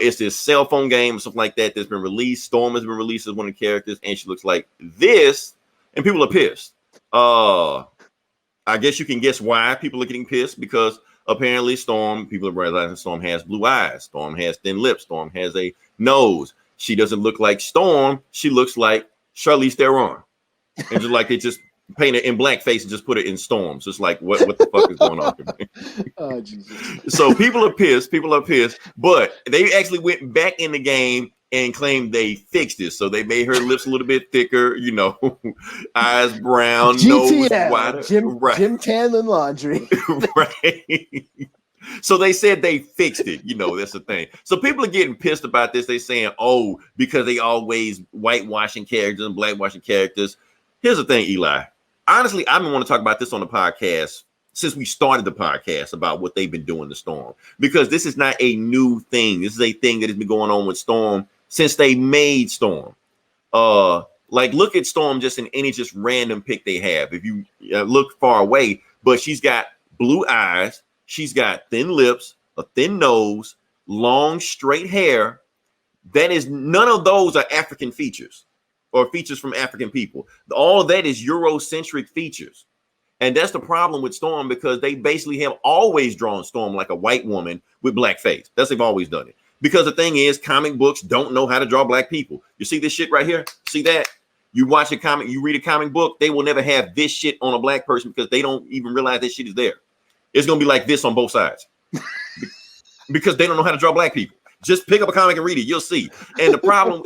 It's this cell phone game or something like that that's been released. Storm has been released as one of the characters, and she looks like this, and people are pissed. I guess you can guess why people are getting pissed, because apparently people are realizing Storm has blue eyes. Storm has thin lips. Storm has a nose. She doesn't look like Storm. She looks like Charlize Theron. And just like they just paint it in blackface and just put it in Storm. So it's like, what the fuck is going on here? Oh, Jesus. So people are pissed. But they actually went back in the game and claimed they fixed it. So they made her lips a little bit thicker, eyes brown, GTL, nose wider. Jim Tan and laundry. Right. So they said they fixed it. That's the thing. So people are getting pissed about this. They saying, because they always whitewashing characters and blackwashing characters. Here's the thing, Eli. Honestly, I've been wanting to talk about this on the podcast since we started the podcast about what they've been doing to Storm, because this is not a new thing. This is a thing that has been going on with Storm since they made Storm. Look at Storm just in any just random pic they have. If you look far away, but she's got blue eyes, she's got thin lips, a thin nose, long straight hair. None of those are African features or features from African people. All of that is Eurocentric features. And that's the problem with Storm, because they basically have always drawn Storm like a white woman with black face. They've always done it. Because the thing is, comic books don't know how to draw black people. You see this shit right here? See that? You watch a comic, you read a comic book, they will never have this shit on a black person because they don't even realize that shit is there. It's going to be like this on both sides. Because they don't know how to draw black people. Just pick up a comic and read it. You'll see. And the problem...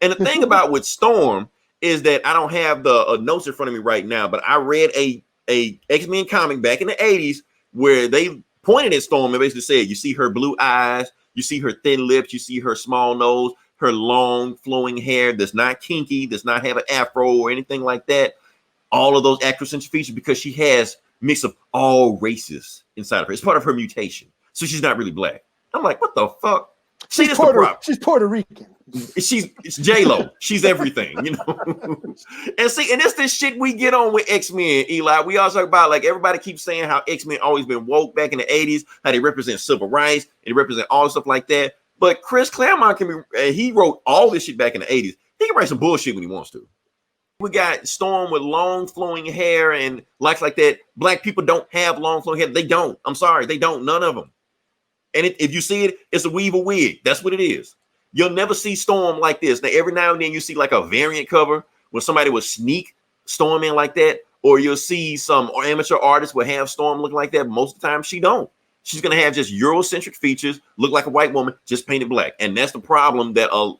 And the thing about with Storm is that I don't have the notes in front of me right now, but I read a X-Men comic back in the 80s where they pointed at Storm and basically said, you see her blue eyes, you see her thin lips, you see her small nose, her long flowing hair that's not kinky, does not have an afro or anything like that. All of those Afrocentric features, because she has mix of all races inside of her. It's part of her mutation. So she's not really black. I'm like, what the fuck? She's Puerto Rican. It's J-Lo. She's everything, And it's this shit we get on with X-Men, Eli. We also talk about, everybody keeps saying how X-Men always been woke back in the 80s, how they represent civil rights, and they represent all stuff like that. But Chris Claremont he wrote all this shit back in the 80s. He can write some bullshit when he wants to. We got Storm with long flowing hair and like that. Black people don't have long flowing hair. They don't. I'm sorry. They don't. None of them. And if you see it, it's a weave wig. That's what it is. You'll never see Storm like this. Now, every now and then you see like a variant cover where somebody will sneak Storm in like that, or you'll see some amateur artists will have Storm look like that. Most of the time, she don't. She's going to have just Eurocentric features, look like a white woman, just painted black. And that's the problem, that a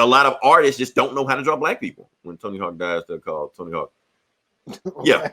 lot of artists just don't know how to draw black people. When Tony Hawk dies, they're called Tony Hawk. Yeah.